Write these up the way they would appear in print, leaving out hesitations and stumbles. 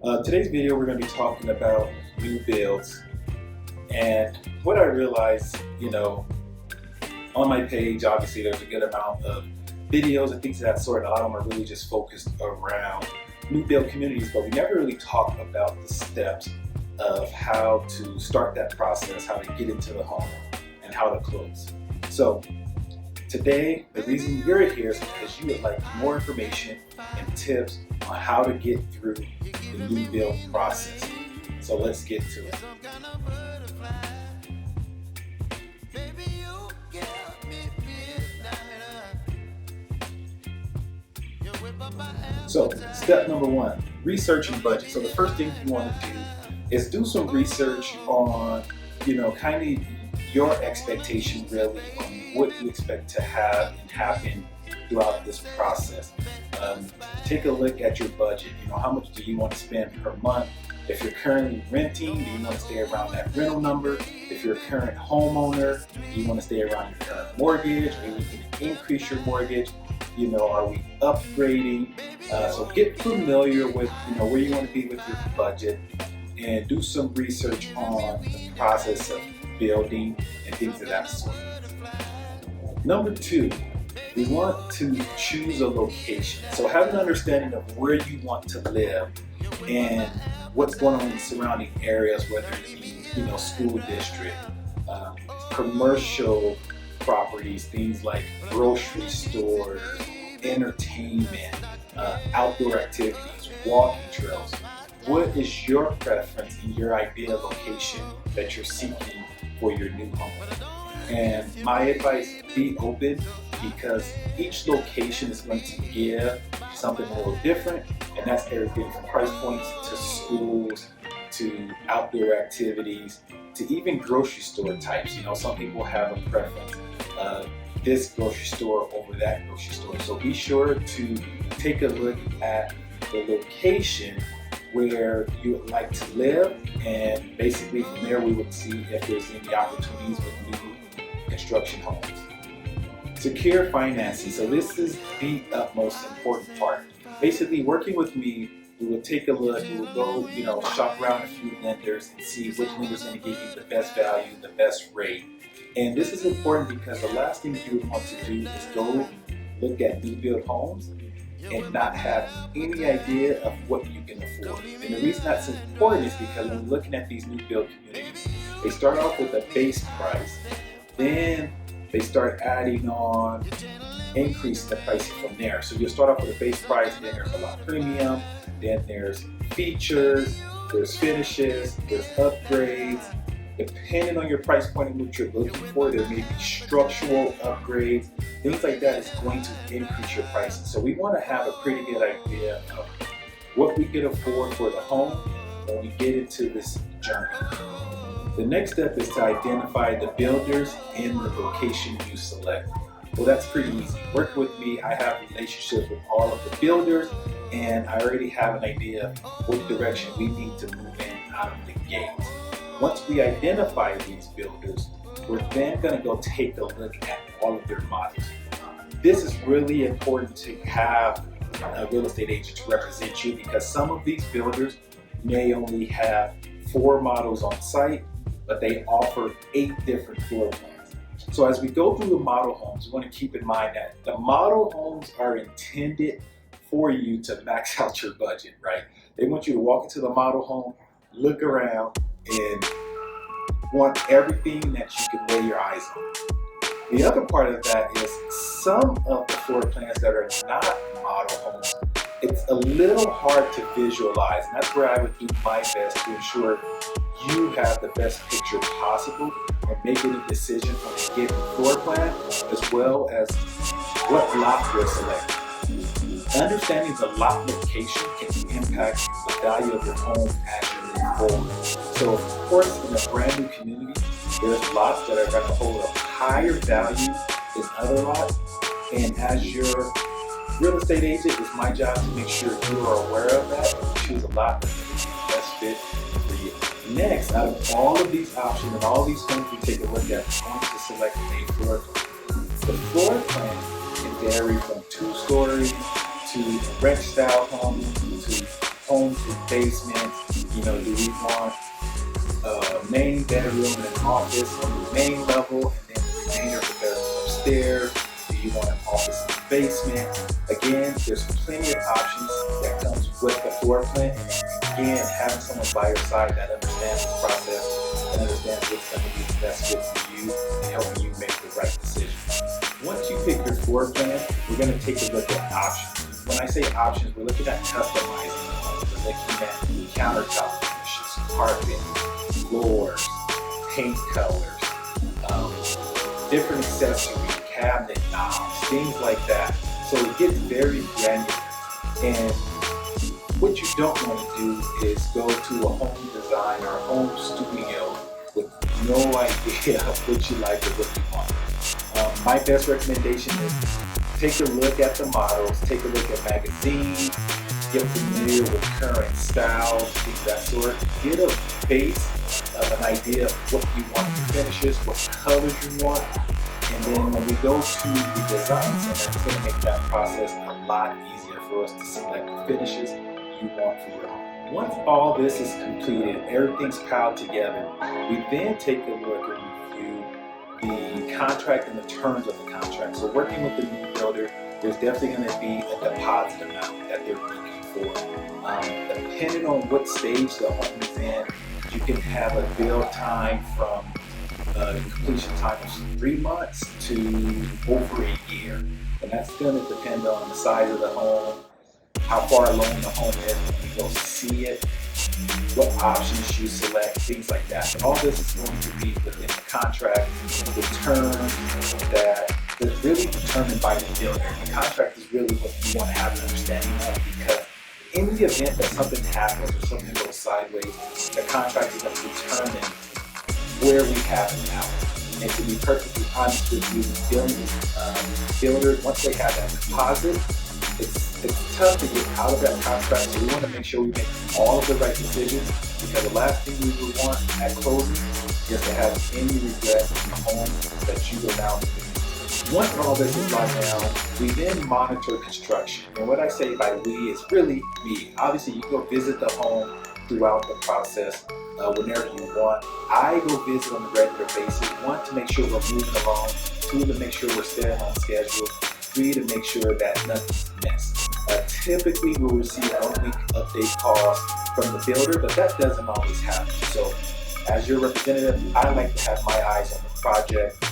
Today's video we're going to be talking about new builds, and what I realized, on my page, obviously there's a good amount of videos and things of that sort. A lot of them are really just focused around new build communities, but we never really talk about the steps of how to start that process, how to get into the home, and how to close. So today, the reason you're here is because you would like more information and tips on how to get through the new build process. So let's get to it. So step number one, researching budget. So the first thing you want to do is do some research on, kind of your expectation really on what you expect to have and happen throughout this process. Take a look at your budget. How much do you want to spend per month? If you're currently renting, do you want to stay around that rental number? If you're a current homeowner, do you want to stay around your current mortgage? Are you looking to increase your mortgage? Are we upgrading? So get familiar with where you want to be with your budget, and do some research on the process of building and things of that sort. Number two, we want to choose a location. So have an understanding of where you want to live and what's going on in the surrounding areas, whether it be, school district, commercial properties, things like grocery stores, entertainment, outdoor activities, walking trails. What is your preference in your ideal location that you're seeking for your new home? And my advice, be open, because each location is going to give something a little different, and that's everything from price points to schools to outdoor activities to even grocery store types. Some people have a preference of this grocery store over that grocery store. So be sure to take a look at the location where you would like to live, and basically from there we would see if there's any opportunities with new construction homes. Secure financing. So this is the utmost important part. Basically, working with me, we will take a look, we will go, shop around a few lenders and see which lender is going to give you the best value, the best rate. And this is important because the last thing you would want to do is go look at new build homes and not have any idea of what you can afford. And the reason that's important is because when we're looking at these new build communities, they start off with a base price, then they start adding on, increase the pricing from there. So you'll start off with a base price, then there's a lot premium, then there's features, there's finishes, there's upgrades. Depending on your price point and what you're looking for, there may be structural upgrades. Things like that is going to increase your pricing. So we want to have a pretty good idea of what we can afford for the home when we get into this journey. The next step is to identify the builders in the location you select. Well, that's pretty easy. Work with me. I have relationships with all of the builders, and I already have an idea of what direction we need to move in out of the gate. Once we identify these builders, we're then going to go take a look at all of their models. This is really important to have a real estate agent to represent you, because some of these builders may only have 4 models on site, but they offer 8 different floor plans. So as we go through the model homes, we want to keep in mind that the model homes are intended for you to max out your budget, right? They want you to walk into the model home, look around, and want everything that you can lay your eyes on. The other part of that is some of the floor plans that are not model homes, it's a little hard to visualize, and that's where I would do my best to ensure you have the best picture possible and make any decision on a given floor plan, as well as what lot you're selecting. Understanding the lot location can impact the value of your home as you move forward. So of course, in a brand new community, there's lots that are going to hold a higher value than other lots, and as your real estate agent, it's my job to make sure you are aware of that and choose a lot that's going to be the best fit for you. Next, out of all of these options and all these homes we take a look at, we're going to select a floor plan. The floor plan can vary from 2 stories to a ranch style home to homes with basements. You know, do we want a main bedroom and an office on the main level, and then the remainder of the bedroom upstairs? Do you want an office in the basement? Again, there's plenty of options that comes with the floor plan. Again, having someone by your side that understands the process and understands what's going to be the best fit for you and helping you make the right decision. Once you pick your floor plan, we're going to take a look at options. When I say options, we're looking at customizing the home. We're looking at countertop finishes, carpet, floors, paint colors, different accessories, cabinet knobs, things like that. So it gets very granular. And what you don't want to do is go to a home design or a home studio with no idea of what you like or what you want. My best recommendation is take a look at the models, take a look at magazines, get familiar with current styles, things of that sort. Get a base of an idea of what you want for finishes, what colors you want, and then when we go to the design center, it's going to make that process a lot easier for us to select the finishes you want for your home. Once all this is completed, everything's piled together, we then take a look and review the contract and the terms of the contract. So working with the new builder, there's definitely going to be a deposit amount that they're looking for. Depending on what stage the home is in, you can have a build time from completion time of 3 months to over a year. And that's going to depend on the size of the home, how far along the home is when you go see it, what options you select, things like that. But all this is going to be within the contract, the terms that is really determined by the builder. The contract is really what you want to have an understanding of, because in the event that something happens or something goes sideways, the contract is going to determine where we have it now. And to be perfectly honest with you, dealing with builders, once they have that deposit, it's tough to get out of that contract. So we want to make sure we make all of the right decisions, because the last thing we would want at closing is to have any regret in the home that you will now do. Once all this is locked down, we then monitor construction. And what I say by we is really me. Obviously, you go visit the home throughout the process. Whenever you want. I go visit on a regular basis. 1, to make sure we're moving along. 2, to make sure we're staying on schedule. 3, to make sure that nothing's missed. Typically, we'll receive 1-week update calls from the builder, but that doesn't always happen. So, as your representative, I like to have my eyes on the project.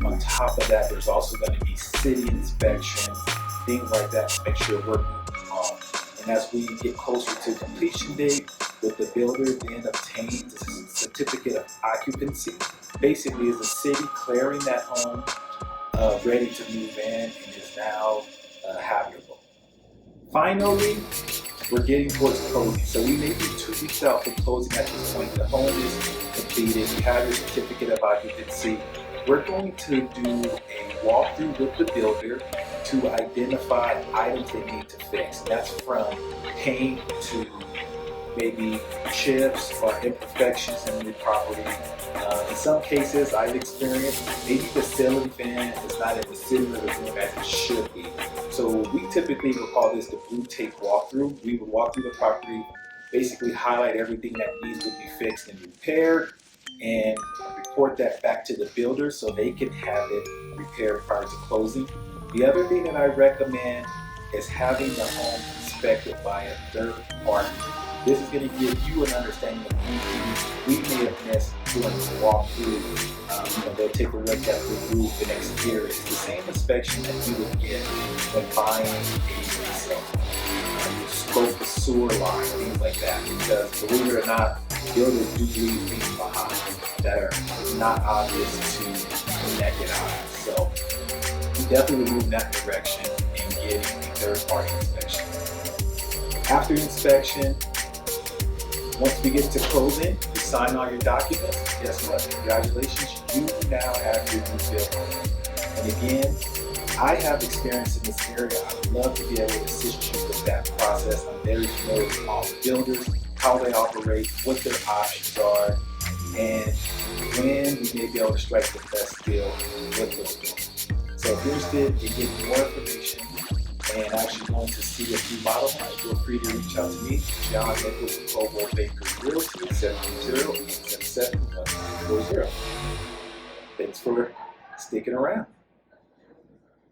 On top of that, there's also going to be city inspections, things like that, to make sure we're moving along. And as we get closer to completion date, with the builder then obtains a certificate of occupancy. Basically, is the city clearing that home, ready to move in, and is now habitable. Finally, we're getting towards closing. So we may be 2 weeks out from closing at this point. The home is completed. You have your certificate of occupancy. We're going to do a walkthrough with the builder to identify items they need to fix. That's from paint to maybe chips or imperfections in the property. In some cases, I've experienced maybe the ceiling fan is not in the ceiling of the room as it should be. So we typically will call this the blue tape walkthrough. We would walk through the property, basically highlight everything that needs to be fixed and repaired, and report that back to the builder so they can have it repaired prior to closing. The other thing that I recommend is having the home inspected by a third party. This is going to give you an understanding of things we may have missed during the walkthrough. They'll take a look at the roof and exterior. It's the same inspection that you would get when buying a resale. Scope the sewer line, things like that. Because believe it or not, builders do leave things behind that are not obvious to the naked eye. So definitely move in that direction and getting a third-party inspection. After inspection, once we get to closing, you sign all your documents. Guess what? Congratulations, you now have your new building. And again, I have experience in this area. I would love to be able to assist you with that process. I'm very familiar with all the builders, how they operate, what their options are, and when we may be able to strike the best deal with those builders. So if you're interested in getting more information, and actually want to see a few model homes, feel free to reach out to me, John Nichols of Coldwell Baker Realty, 720-877-1340. Thanks for sticking around.